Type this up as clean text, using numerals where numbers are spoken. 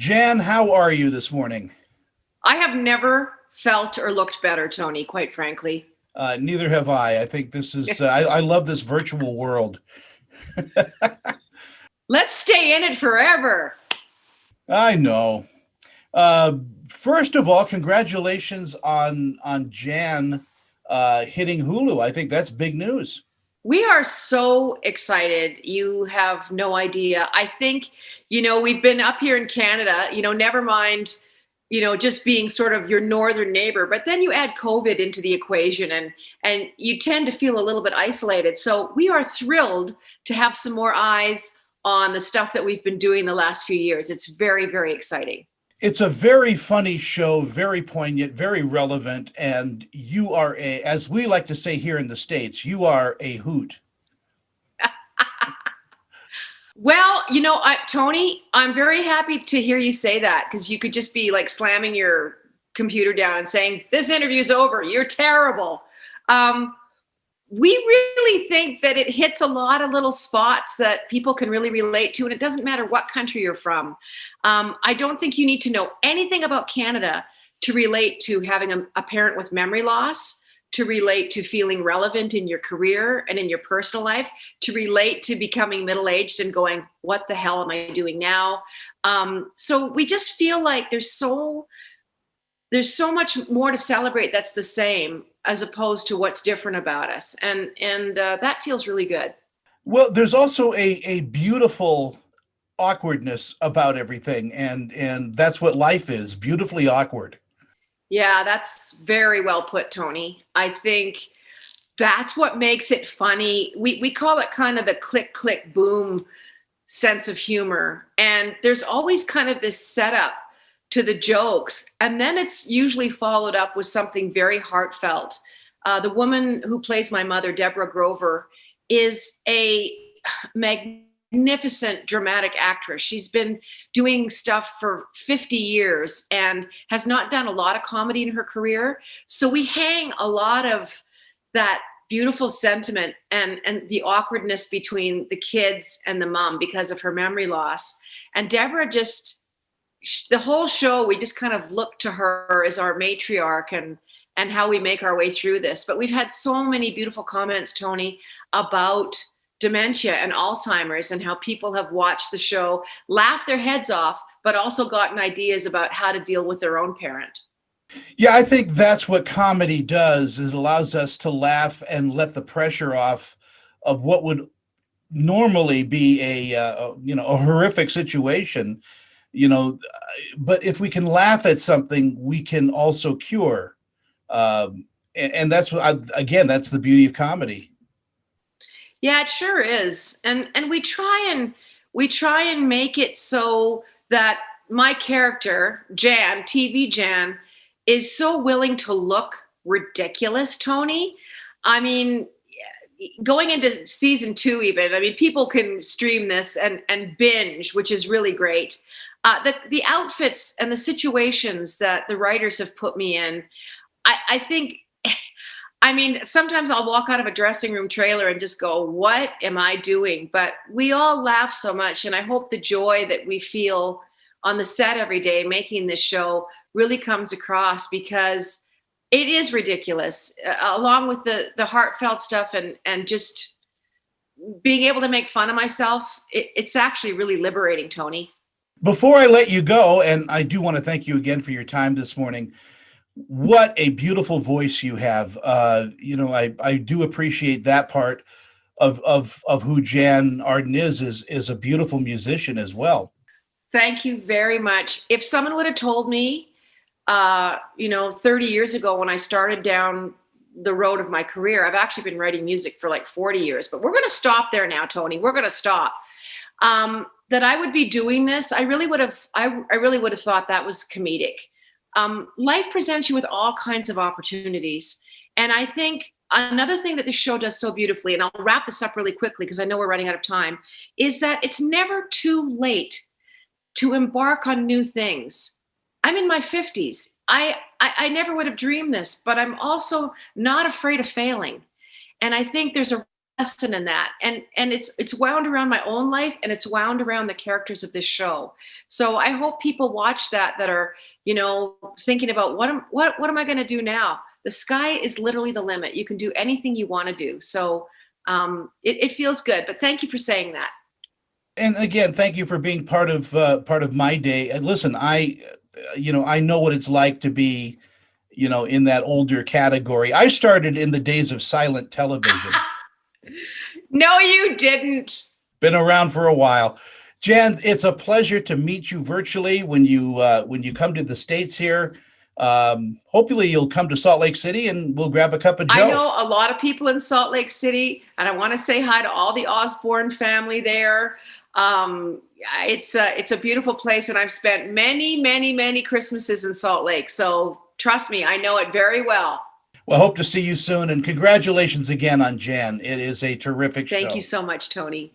Jann, how are you this morning? I have never felt or looked better, Tony, quite frankly. Neither have I. I think this is, I love this virtual world. Let's stay in it forever. I know. Uh, First of all, congratulations on Jann hitting Hulu. I think that's big news. We are so excited. You have no idea. I think, we've been up here in Canada, never mind, just being sort of your northern neighbor, but then you add COVID into the equation and you tend to feel a little bit isolated. So we are thrilled to have some more eyes on the stuff that we've been doing the last few years. It's very, very exciting. It's a very funny show, very poignant, very relevant, and you are as we like to say here in the States, you are a hoot. Well, Tony, I'm very happy to hear you say that because you could just be like slamming your computer down and saying, "This interview's over. You're terrible." Um, we really think that it hits a lot of little spots that people can really relate to, and it doesn't matter what country you're from. I don't think you need to know anything about Canada to relate to having a parent with memory loss, to relate to feeling relevant in your career and in your personal life, to relate to becoming middle-aged and going, what the hell am I doing now? So we just feel like there's so much more to celebrate that's the same as opposed to what's different about us. And that feels really good. Well, there's also a beautiful awkwardness about everything, and that's what life is, beautifully awkward. Yeah, that's very well put, Tony. I think that's what makes it funny. We call it kind of the click, click, boom sense of humor. And there's always kind of this setup to the jokes. And then it's usually followed up with something very heartfelt. The woman who plays my mother, Deborah Grover, is a magnificent dramatic actress. She's been doing stuff for 50 years and has not done a lot of comedy in her career. So we hang a lot of that beautiful sentiment and the awkwardness between the kids and the mom because of her memory loss. And Deborah just, the whole show, we just kind of look to her as our matriarch and how we make our way through this. But we've had so many beautiful comments, Tony, about dementia and Alzheimer's and how people have watched the show, laughed their heads off, but also gotten ideas about how to deal with their own parent. Yeah, I think that's what comedy does. It allows us to laugh and let the pressure off of what would normally be a horrific situation. You know, but if we can laugh at something, we can also cure. And that's what again, that's the beauty of comedy. Yeah, it sure is. And we try and make it so that my character, Jan, TV Jan, is so willing to look ridiculous, Tony. I mean, going into season 2 even, I mean, people can stream this and binge, which is really great. The outfits and the situations that the writers have put me in, I think, I mean, sometimes I'll walk out of a dressing room trailer and just go, what am I doing? But we all laugh so much. And I hope the joy that we feel on the set every day making this show really comes across because it is ridiculous, along with the heartfelt stuff and just being able to make fun of myself. It's actually really liberating, Tony. Before I let you go, and I do want to thank you again for your time this morning. What a beautiful voice you have. I do appreciate that part of who Jann Arden is a beautiful musician as well. Thank you very much. If someone would have told me 30 years ago when I started down the road of my career, I've actually been writing music for like 40 years, but we're going to stop there now, Tony. We're going to stop. That I would be doing this, I really would have thought that was comedic. Life presents you with all kinds of opportunities. And I think another thing that the show does so beautifully, and I'll wrap this up really quickly because I know we're running out of time, is that it's never too late to embark on new things. I'm in my 50s. I never would have dreamed this, but I'm also not afraid of failing. And I think there's a lesson in that, and it's wound around my own life, and it's wound around the characters of this show. So I hope people watch that are, thinking about what am I going to do now. The sky is literally the limit. You can do anything you want to do. So it feels good. But thank you for saying that. And again, thank you for being part of my day. And listen, I know what it's like to be, in that older category. I started in the days of silent television. No, you didn't. Been around for a while. Jann, it's a pleasure to meet you virtually when you come to the States here. Hopefully you'll come to Salt Lake City and we'll grab a cup of I Joe. know a lot of people in Salt Lake City, and I want to say hi to all the Osborne family there. It's a beautiful place, and I've spent many, many, many Christmases in Salt Lake. So trust me, I know it very well. Well, hope to see you soon, and congratulations again on Jann. It is a terrific show. Thank you so much, Tony.